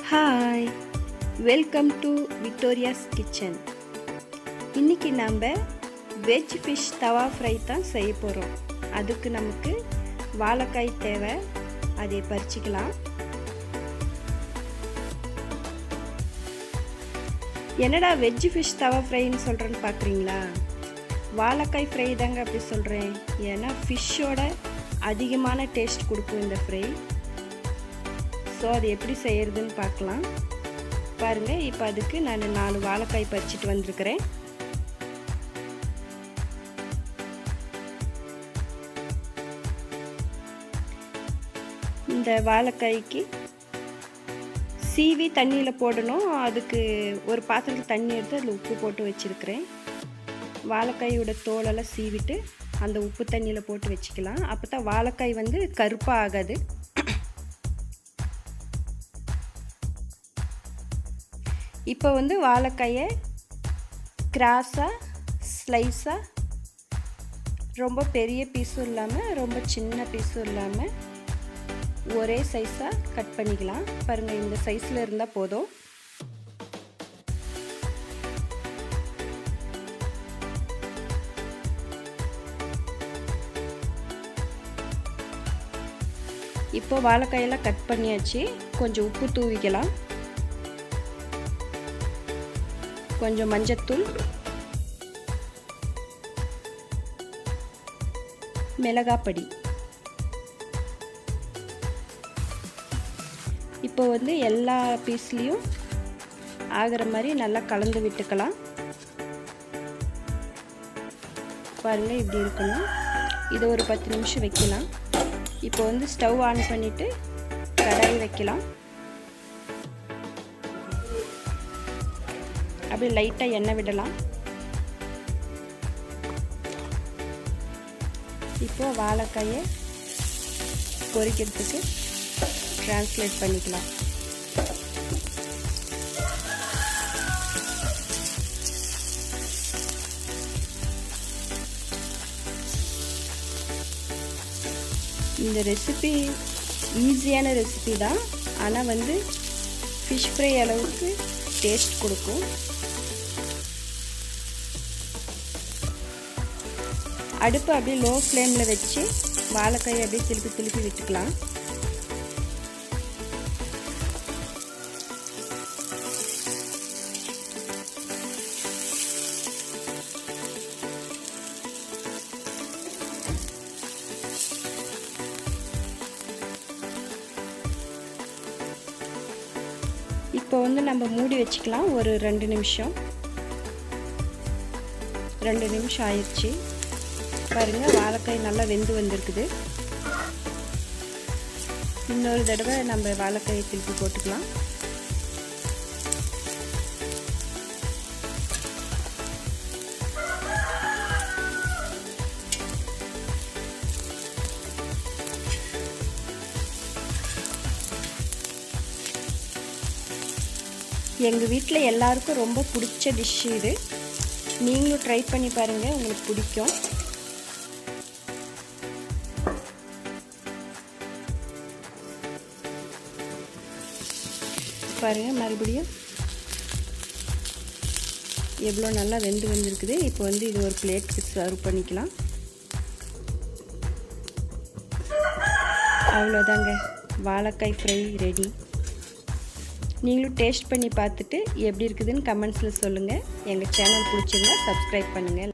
Hi, welcome to Victoria's kitchen. இன்றைக்கி நம்ம veg fish தவா ஃப்ரை தான் செய்ய போகிறோம். அதுக்கு நமக்கு வாழைக்காய் தேவை, அதை பறிச்சிக்கலாம். என்னடா வெஜ் ஃபிஷ் தவா ஃப்ரைன்னு சொல்கிறேன்னு பார்க்குறீங்களா? வாழைக்காய் ஃப்ரை தாங்க அப்படி சொல்கிறேன். ஏன்னா ஃபிஷ்ஷோட அதிகமான டேஸ்ட் கொடுக்கும் இந்த ஃப்ரை. ஸோ அது எப்படி செய்கிறதுன்னு பார்க்கலாம். பாருங்கள், இப்போ அதுக்கு நான் 4 வாழைக்காய் பறிச்சிட்டு வந்திருக்கிறேன். இந்த வாழைக்காய்க்கு சீவி தண்ணியில் போடணும். அதுக்கு ஒரு பாத்திரத்தில் தண்ணி எடுத்து அதில் உப்பு போட்டு வச்சுருக்கிறேன். வாழைக்காயோட தோலெல்லாம் சீவிட்டு அந்த உப்பு தண்ணியில் போட்டு வச்சுக்கலாம். அப்போ தான் வாழைக்காய் கருப்பாக ஆகாது. இப்போ வாழைக்காயை கிராஸாக ஸ்லைஸாக, ரொம்ப பெரிய பீஸும் இல்லாமல் ரொம்ப சின்ன பீஸும் இல்லாமல் ஒரே சைஸாக கட் பண்ணிக்கலாம். பாருங்கள், இந்த சைஸில் இருந்தால் போதும். இப்போ வாழைக்காயெல்லாம் கட் பண்ணியாச்சு. கொஞ்சம் உப்பு தூவிக்கலாம், கொஞ்சம் மஞ்சத்தூள், மிளகாப்பொடி. இப்போ எல்லா பீஸ்லேயும் ஆகிற மாதிரி நல்லா கலந்து விட்டுக்கலாம். பாருங்கள், இப்படி இருக்கணும். இதை ஒரு 10 நிமிஷம் வைக்கலாம். இப்போ ஸ்டவ் ஆன் பண்ணிவிட்டு கடாய் வைக்கலாம். அப்படியே லைட்டாக எண்ணெய் விடலாம். இப்போது வாழைக்காயை பொரிக்கிறதுக்கு ட்ரான்ஸ்லேட் பண்ணிக்கலாம். இந்த ரெசிபி ஈஸியான ரெசிபி தான், ஆனால் ஃபிஷ் ஃப்ரை அளவுக்கு டேஸ்ட் கொடுக்கும். அடுப்பு அப்படியே லோ ஃப்ளேமில் வச்சு வாழைக்காயை அப்படியே திருப்பி விட்டுக்கலாம். இப்போ நம்ம மூடி வச்சுக்கலாம் ஒரு 2 நிமிஷம். 2 நிமிஷம் ஆயிடுச்சு. பாருங்கள், வாழைக்காய் நல்லா வெந்து வந்திருக்குது. இன்னொரு தடவை நம்ம வாழைக்காயை திருப்பி போட்டுக்கலாம். எங்கள் வீட்டில் எல்லாருக்கும் ரொம்ப பிடிச்ச டிஷ் இது. நீங்களும் ட்ரை பண்ணி பாருங்கள், உங்களுக்கு பிடிக்கும். பாருங்கள், மறுபடியும் எவ்வளோ நல்லா வெந்து வந்திருக்குது. இப்போ இது ஒரு பிளேட்டுக்கு சர்வ் பண்ணிக்கலாம். அவ்வளோதாங்க, வாழைக்காய் ஃப்ரை ரெடி. நீங்களும் டேஸ்ட் பண்ணி பார்த்துட்டு எப்படி இருக்குதுன்னு கமெண்ட்ஸில் சொல்லுங்கள். எங்கள் சேனல் பிடிச்சிருந்தா சப்ஸ்கிரைப் பண்ணுங்கள்.